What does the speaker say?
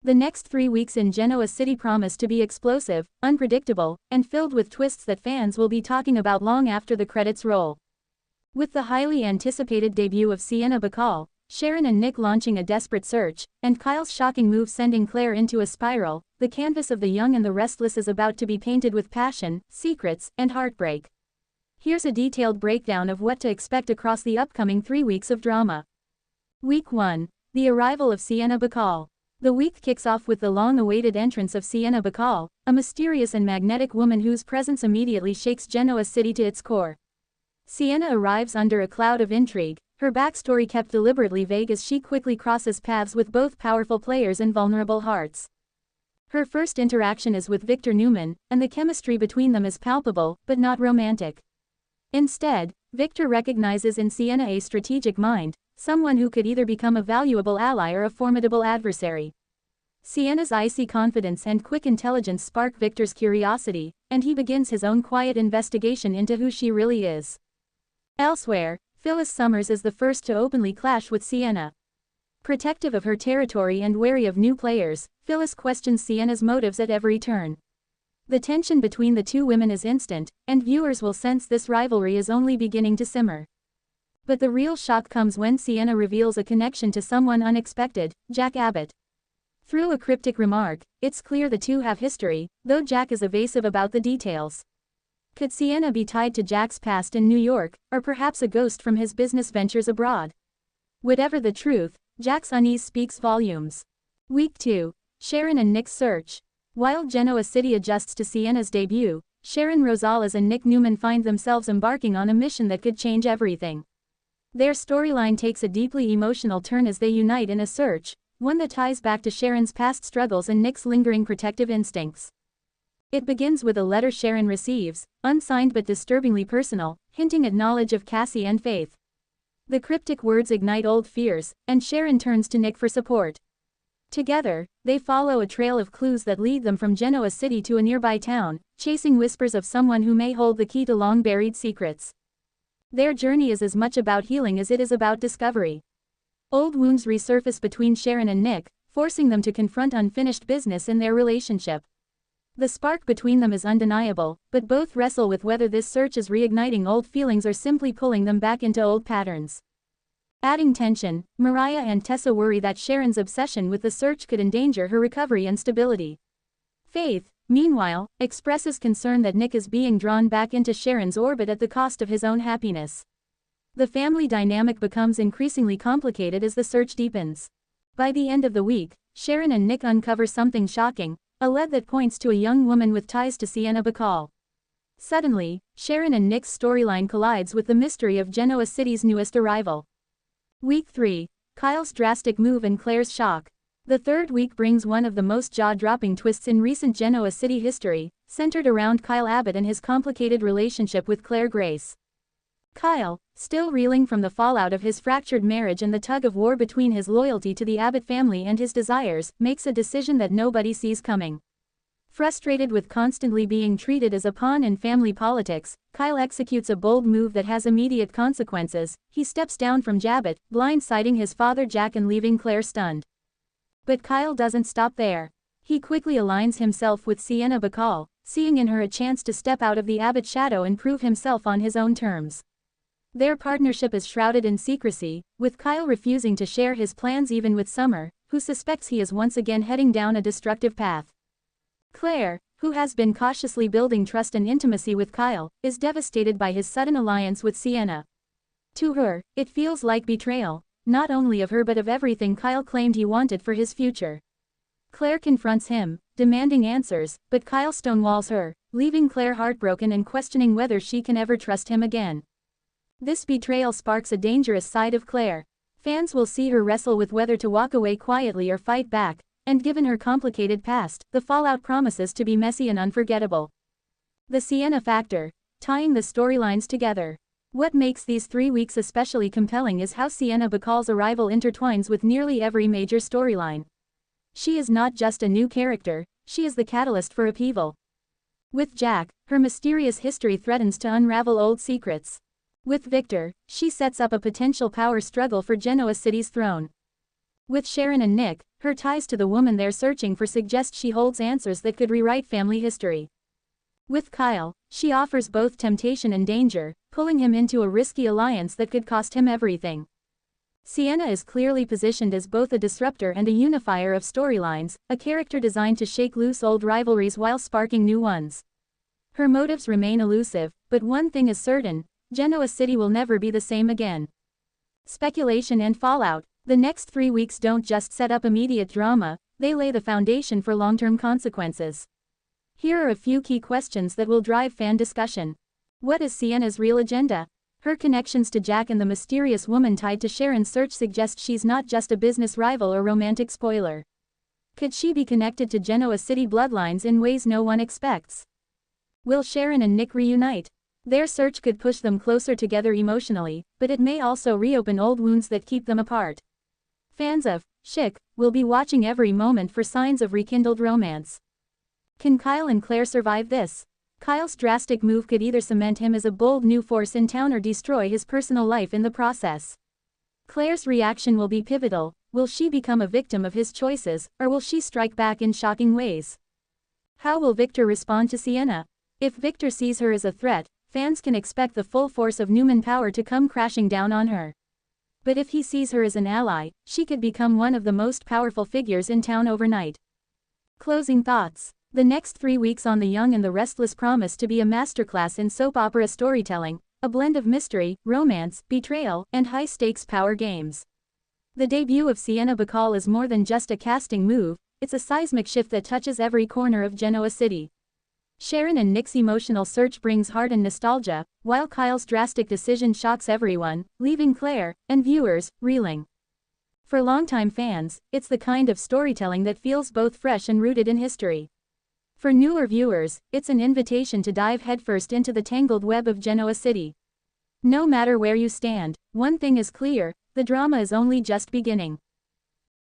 The next 3 weeks in Genoa City promise to be explosive, unpredictable, and filled with twists that fans will be talking about long after the credits roll. With the highly anticipated debut of Sienna Bacall, Sharon and Nick launching a desperate search, and Kyle's shocking move sending Claire into a spiral, the canvas of the young and the restless is about to be painted with passion, secrets, and heartbreak. Here's a detailed breakdown of what to expect across the upcoming 3 weeks of drama. Week 1. The arrival of Sienna Bacall. The week kicks off with the long-awaited entrance of Sienna Bacall, a mysterious and magnetic woman whose presence immediately shakes Genoa City to its core. Sienna arrives under a cloud of intrigue, her backstory kept deliberately vague as she quickly crosses paths with both powerful players and vulnerable hearts. Her first interaction is with Victor Newman, and the chemistry between them is palpable, but not romantic. Instead, Victor recognizes in Sienna a strategic mind, someone who could either become a valuable ally or a formidable adversary. Sienna's icy confidence and quick intelligence spark Victor's curiosity, and he begins his own quiet investigation into who she really is. Elsewhere, Phyllis Summers is the first to openly clash with Sienna. Protective of her territory and wary of new players, Phyllis questions Sienna's motives at every turn. The tension between the two women is instant, and viewers will sense this rivalry is only beginning to simmer. But the real shock comes when Sienna reveals a connection to someone unexpected, Jack Abbott. Through a cryptic remark, it's clear the two have history, though Jack is evasive about the details. Could Sienna be tied to Jack's past in New York, or perhaps a ghost from his business ventures abroad? Whatever the truth, Jack's unease speaks volumes. Week 2. Sharon and Nick's search. While Genoa City adjusts to Sienna's debut, Sharon Rosales and Nick Newman find themselves embarking on a mission that could change everything. Their storyline takes a deeply emotional turn as they unite in a search, one that ties back to Sharon's past struggles and Nick's lingering protective instincts. It begins with a letter Sharon receives, unsigned but disturbingly personal, hinting at knowledge of Cassie and Faith. The cryptic words ignite old fears, and Sharon turns to Nick for support. Together, they follow a trail of clues that lead them from Genoa City to a nearby town, chasing whispers of someone who may hold the key to long-buried secrets. Their journey is as much about healing as it is about discovery. Old wounds resurface between Sharon and Nick, forcing them to confront unfinished business in their relationship. The spark between them is undeniable, but both wrestle with whether this search is reigniting old feelings or simply pulling them back into old patterns. Adding tension, Mariah and Tessa worry that Sharon's obsession with the search could endanger her recovery and stability. Faith, meanwhile, expresses concern that Nick is being drawn back into Sharon's orbit at the cost of his own happiness. The family dynamic becomes increasingly complicated as the search deepens. By the end of the week, Sharon and Nick uncover something shocking, a lead that points to a young woman with ties to Sienna Bacall. Suddenly, Sharon and Nick's storyline collides with the mystery of Genoa City's newest arrival. Week 3. Kyle's drastic move and Claire's shock. The third week brings one of the most jaw-dropping twists in recent Genoa City history, centered around Kyle Abbott and his complicated relationship with Claire Grace. Kyle, still reeling from the fallout of his fractured marriage and the tug-of-war between his loyalty to the Abbott family and his desires, makes a decision that nobody sees coming. Frustrated with constantly being treated as a pawn in family politics, Kyle executes a bold move that has immediate consequences. He steps down from Abbott, blindsiding his father Jack and leaving Claire stunned. But Kyle doesn't stop there. He quickly aligns himself with Sienna Bacall, seeing in her a chance to step out of the Abbott shadow and prove himself on his own terms. Their partnership is shrouded in secrecy, with Kyle refusing to share his plans even with Summer, who suspects he is once again heading down a destructive path. Claire, who has been cautiously building trust and intimacy with Kyle, is devastated by his sudden alliance with Sienna. To her, it feels like betrayal, not only of her but of everything Kyle claimed he wanted for his future. Claire confronts him, demanding answers, but Kyle stonewalls her, leaving Claire heartbroken and questioning whether she can ever trust him again. This betrayal sparks a dangerous side of Claire. Fans will see her wrestle with whether to walk away quietly or fight back, and given her complicated past, the fallout promises to be messy and unforgettable. The Sienna factor, tying the storylines together. What makes these 3 weeks especially compelling is how Sienna Bacall's arrival intertwines with nearly every major storyline. She is not just a new character, she is the catalyst for upheaval. With Jack, her mysterious history threatens to unravel old secrets. With Victor, she sets up a potential power struggle for Genoa City's throne. With Sharon and Nick, Her ties to the woman they're searching for suggest she holds answers that could rewrite family history. With Kyle, she offers both temptation and danger, pulling him into a risky alliance that could cost him everything. Sienna is clearly positioned as both a disruptor and a unifier of storylines, a character designed to shake loose old rivalries while sparking new ones. Her motives remain elusive, but one thing is certain: Genoa City will never be the same again. Speculation and fallout. The next 3 weeks don't just set up immediate drama, they lay the foundation for long-term consequences. Here are a few key questions that will drive fan discussion. What is Sienna's real agenda? Her connections to Jack and the mysterious woman tied to Sharon's search suggest she's not just a business rival or romantic spoiler. Could she be connected to Genoa City bloodlines in ways no one expects? Will Sharon and Nick reunite? Their search could push them closer together emotionally, but it may also reopen old wounds that keep them apart. Fans of Chic will be watching every moment for signs of rekindled romance. Can Kyle and Claire survive this? Kyle's drastic move could either cement him as a bold new force in town or destroy his personal life in the process. Claire's reaction will be pivotal. Will she become a victim of his choices, or will she strike back in shocking ways? How will Victor respond to Sienna? If Victor sees her as a threat, fans can expect the full force of Newman power to come crashing down on her. But if he sees her as an ally, she could become one of the most powerful figures in town overnight. Closing thoughts. The next 3 weeks on The Young and the Restless promise to be a masterclass in soap opera storytelling, a blend of mystery, romance, betrayal, and high-stakes power games. The debut of Sienna Bacall is more than just a casting move, it's a seismic shift that touches every corner of Genoa City. Sharon and Nick's emotional search brings heart and nostalgia, while Kyle's drastic decision shocks everyone, leaving Claire and viewers reeling. For longtime fans, it's the kind of storytelling that feels both fresh and rooted in history. For newer viewers, it's an invitation to dive headfirst into the tangled web of Genoa City. No matter where you stand, one thing is clear: the drama is only just beginning.